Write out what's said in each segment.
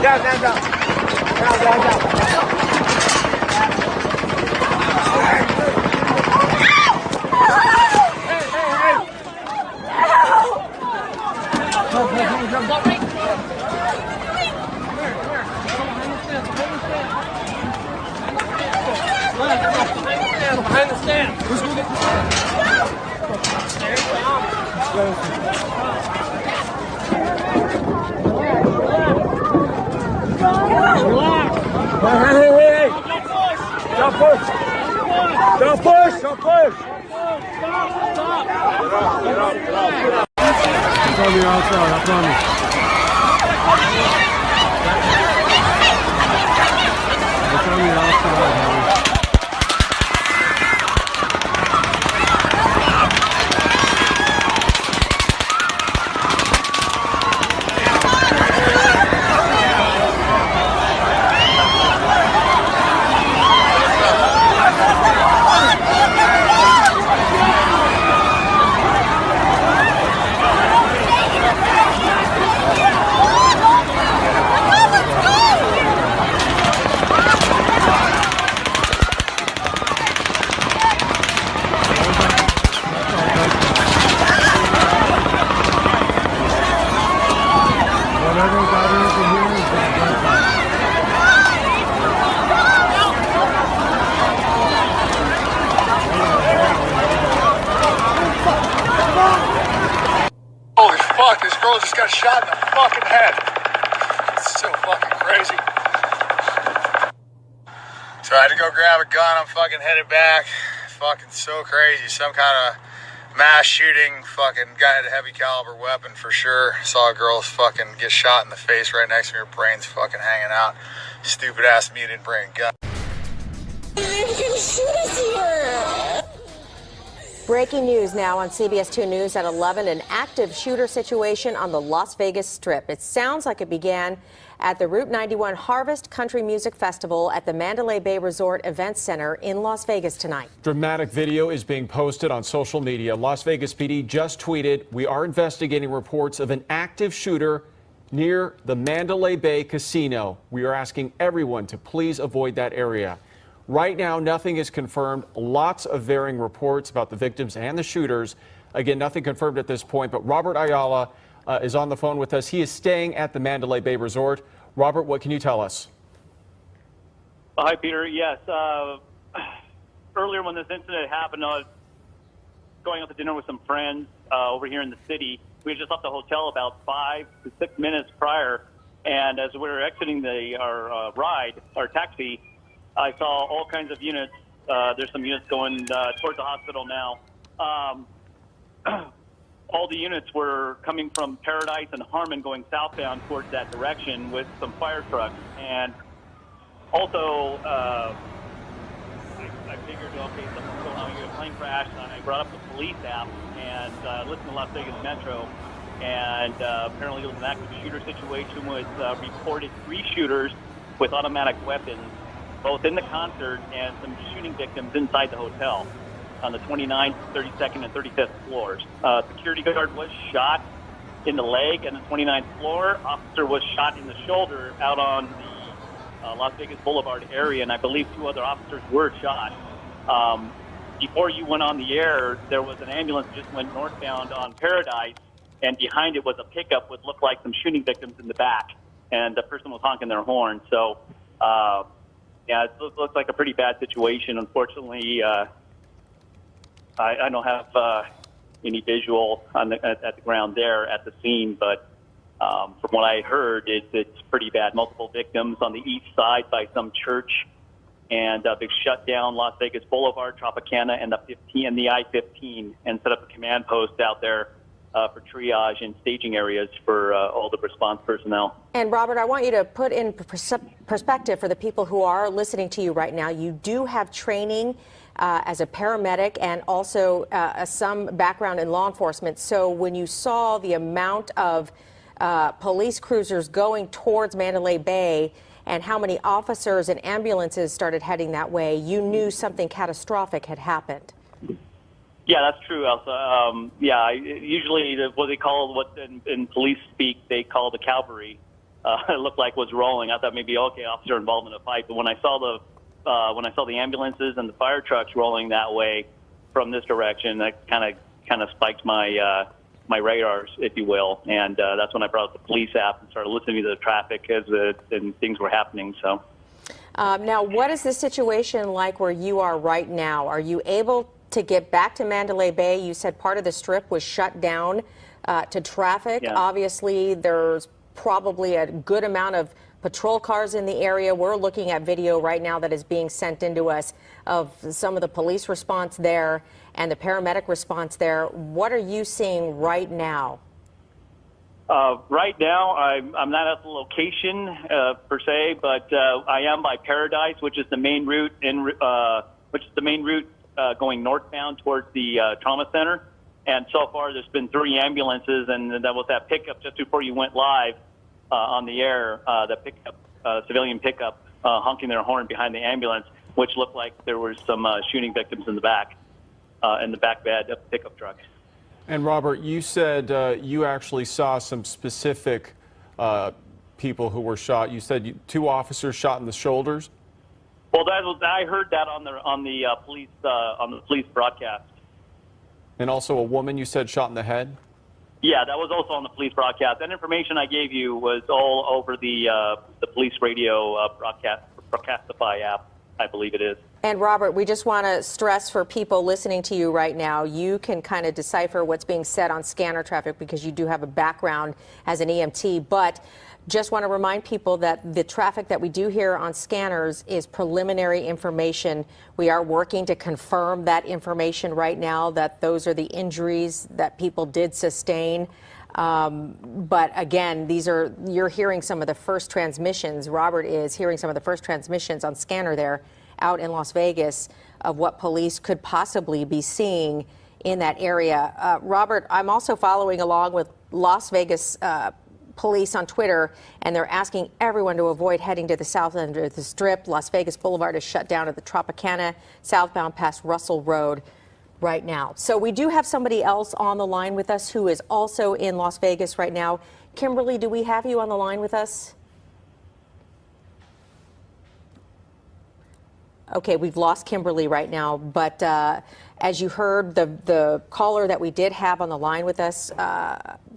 Down, down, down. Down, down, down. Behind the stand. Who's going to get Hey. Don't push. Don't push. Don't push. Stop. Get up. It's on the outside, I promise. It's on the outside, honey. Holy fuck, this girl just got shot in the fucking head. It's so fucking crazy. So I had to go grab a gun. I'm fucking headed back. Fucking so crazy. Some kind of mass shooting. Fucking guy had a heavy caliber weapon for sure. Saw a girl fucking get shot in the face right next to her. Brain's fucking hanging out. Stupid ass me didn't bring a gun. You're gonna shoot us here! Breaking news now on CBS 2 News at 11, an active shooter situation on the Las Vegas Strip. It sounds like it began at the Route 91 Harvest Country Music Festival at the Mandalay Bay Resort Event Center in Las Vegas tonight. Dramatic video is being posted on social media. Las Vegas PD just tweeted, "We are investigating reports of an active shooter near the Mandalay Bay Casino. We are asking everyone to please avoid that area." Right now, nothing is confirmed. Lots of varying reports about the victims and the shooters. Again, nothing confirmed at this point, but Robert Ayala is on the phone with us. He is staying at the Mandalay Bay Resort. Robert, what can you tell us? Hi, Peter. Yes. Earlier when this incident happened, I was going out to dinner with some friends over here in the city. We had just left the hotel about 5 to 6 minutes prior, and as we were exiting our taxi, I saw all kinds of units. There's some units going towards the hospital now. All the units were coming from Paradise and Harmon going southbound towards that direction with some fire trucks. And also, I figured, okay, something's going on here, a plane crash. And I brought up the police app and listened to Las Vegas Metro. And apparently it was an active shooter situation with reported 3 shooters with automatic weapons, both in the concert and some shooting victims inside the hotel on the 29th, 32nd, and 35th floors. Security guard was shot in the leg on the 29th floor. Officer was shot in the shoulder out on the Las Vegas Boulevard area, and I believe 2 other officers were shot. Before you went on the air, there was an ambulance that just went northbound on Paradise, and behind it was a pickup with looked like some shooting victims in the back, and the person was honking their horn. So, yeah, it looks like a pretty bad situation. Unfortunately, I don't have any visual at the ground there at the scene, but from what I heard, it's pretty bad. Multiple victims on the east side by some church, and they've shut down Las Vegas Boulevard, Tropicana, and the I-15, and set up a command post out there for triage and staging areas for all the response personnel. And Robert, I want you to put in perspective for the people who are listening to you right now. You do have training as a paramedic and also some background in law enforcement. So when you saw the amount of police cruisers going towards Mandalay Bay and how many officers and ambulances started heading that way, you knew something catastrophic had happened. Yeah, that's true, Elsa. Usually what they call, in police speak, they call the cavalry. it looked like was rolling. I thought maybe, okay, officer involved in a fight. But when I saw the ambulances and the fire trucks rolling that way from this direction, that kind of spiked my my radars, if you will. And that's when I brought up the police app and started listening to the traffic and things were happening. So. Now, what is the situation like where you are right now? Are you able to get back to Mandalay Bay? You said part of the strip was shut down to traffic. Yeah. Obviously, there's probably a good amount of patrol cars in the area. We're looking at video right now that is being sent into us of some of the police response there and the paramedic response there. What are you seeing right now? Right now, I'm not at the location per se, but I am by Paradise, which is the main route going northbound towards the trauma center. And so far, there's been 3 ambulances, and that was that pickup just before you went live on the air. The pickup, civilian pickup, honking their horn behind the ambulance, which looked like there were some shooting victims in the back bed of the pickup truck. And Robert, you said you actually saw some specific people who were shot. You said 2 officers shot in the shoulders. Well, I heard that on the police broadcast. And also a woman you said shot in the head? Yeah, that was also on the police broadcast. That information I gave you was all over the police radio Broadcastify app, I believe it is. And Robert, we just want to stress for people listening to you right now, you can kind of decipher what's being said on scanner traffic because you do have a background as an EMT, but just want to remind people that the traffic that we do here on scanners is preliminary information. We are working to confirm that information right now, that those are the injuries that people did sustain. But again, you're hearing some of the first transmissions. Robert is hearing some of the first transmissions on scanner there out in Las Vegas of what police could possibly be seeing in that area. Robert, I'm also following along with Las Vegas police on Twitter, and they're asking everyone to avoid heading to the south end of the Strip. Las Vegas Boulevard is shut down at the Tropicana, southbound past Russell Road right now. So we do have somebody else on the line with us who is also in Las Vegas right now. Kimberly, do we have you on the line with us? Okay, we've lost Kimberly right now, but as you heard, the caller that we did have on the line with us,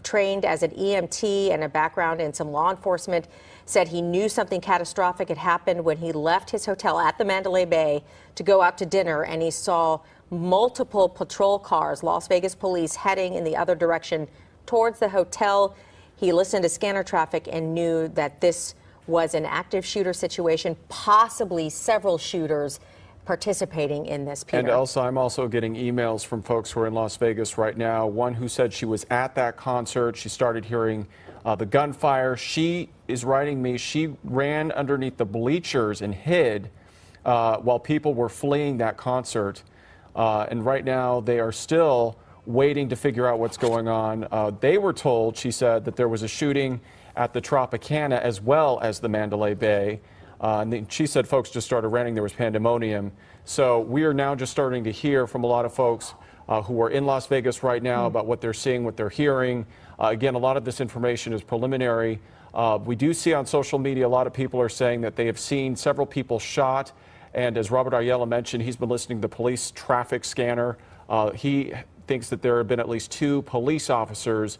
trained as an EMT and a background in some law enforcement, said he knew something catastrophic had happened when he left his hotel at the Mandalay Bay to go out to dinner, and he saw multiple patrol cars, Las Vegas police, heading in the other direction towards the hotel. He listened to scanner traffic and knew that this was an active shooter situation, possibly several shooters participating in this, Peter. And Elsa, I'm also getting emails from folks who are in Las Vegas right now. One who said she was at that concert. She started hearing the gunfire. She is writing me, she ran underneath the bleachers and hid while people were fleeing that concert. And right now they are still waiting to figure out what's going on. They were told, she said, that there was a shooting at the Tropicana as well as the Mandalay Bay. And she said folks just started running. There was pandemonium. So we are now just starting to hear from a lot of folks who are in Las Vegas right now about what they're seeing, what they're hearing. Again, a lot of this information is preliminary. We do see on social media a lot of people are saying that they have seen several people shot. And as Robert Ayala mentioned, he's been listening to the police traffic scanner. He thinks that there have been at least 2 police officers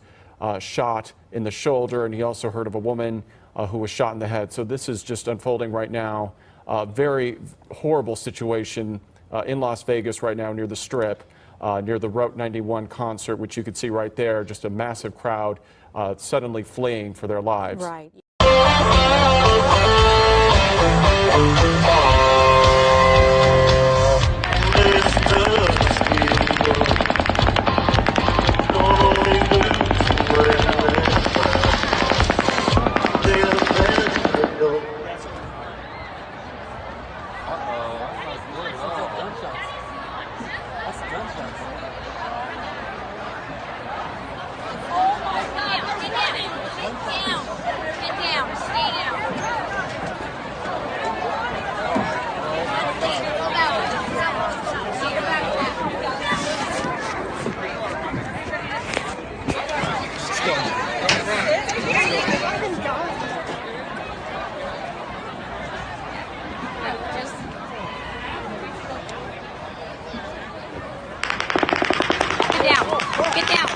shot in the shoulder, and he also heard of a woman who was shot in the head. So this is just unfolding right now. Very horrible situation in Las Vegas right now near the Strip, near the Route 91 concert, which you can see right there, just a massive crowd suddenly fleeing for their lives. Right. Get down. Stay down. Get down.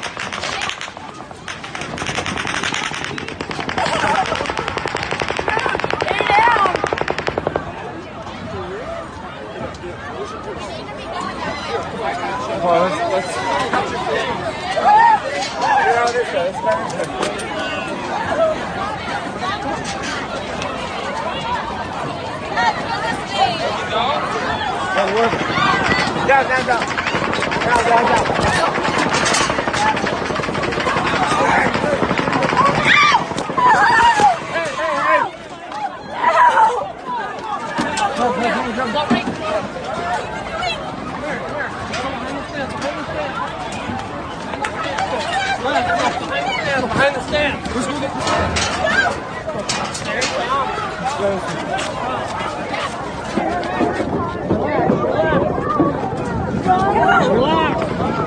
Behind the stand. Who's going to get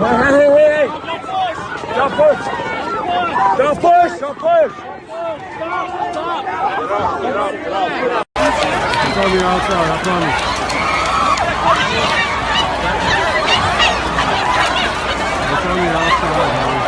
Hey. Don't push. Don't push. Don't push. It's on the outside, I promise. It's on the outside, Harry.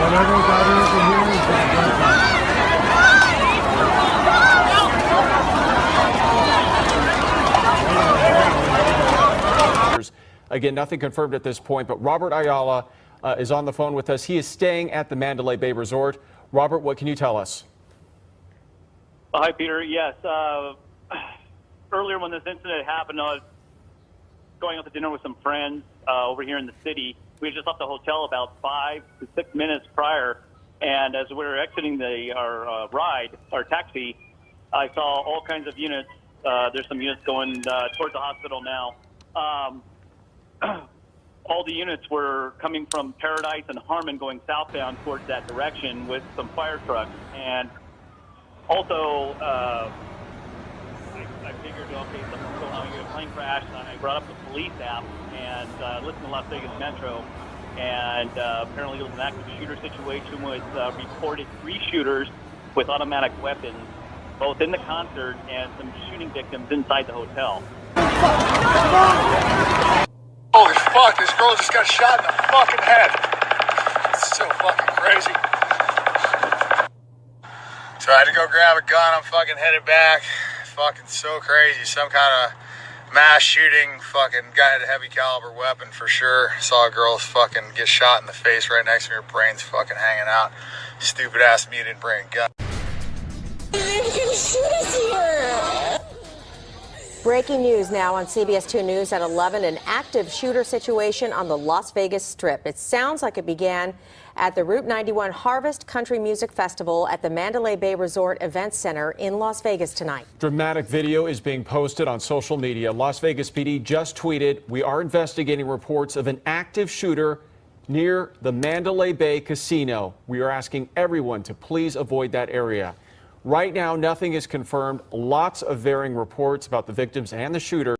Whatever got in from here is that Again, nothing confirmed at this point, but Robert Ayala is on the phone with us. He is staying at the Mandalay Bay Resort. Robert, what can you tell us? Hi, Peter. Yes. Earlier when this incident happened, I was going out to dinner with some friends over here in the city. We had just left the hotel about 5 to 6 minutes prior, and as we were exiting our taxi, I saw all kinds of units. There's some units going towards the hospital now. All the units were coming from Paradise and Harmon going southbound towards that direction with some fire trucks. And also, I figured, okay, something's going on here, a plane crash, and I brought up the police app and listened to Las Vegas Metro. And apparently it was an active shooter situation with reported 3 shooters with automatic weapons, both in the concert and some shooting victims inside the hotel. Holy fuck, this girl just got shot in the fucking head. It's so fucking crazy. So I had to go grab a gun. I'm fucking headed back. Fucking so crazy. Some kind of mass shooting. Fucking guy had a heavy caliber weapon for sure. Saw a girl fucking get shot in the face right next to me. Her brain's fucking hanging out. Stupid ass me didn't bring a gun. You can shoot us here. Breaking news now on CBS 2 News at 11, an active shooter situation on the Las Vegas Strip. It sounds like it began at the Route 91 Harvest Country Music Festival at the Mandalay Bay Resort Event Center in Las Vegas tonight. Dramatic video is being posted on social media. Las Vegas PD just tweeted, "We are investigating reports of an active shooter near the Mandalay Bay Casino. We are asking everyone to please avoid that area." Right now, nothing is confirmed. Lots of varying reports about the victims and the shooter.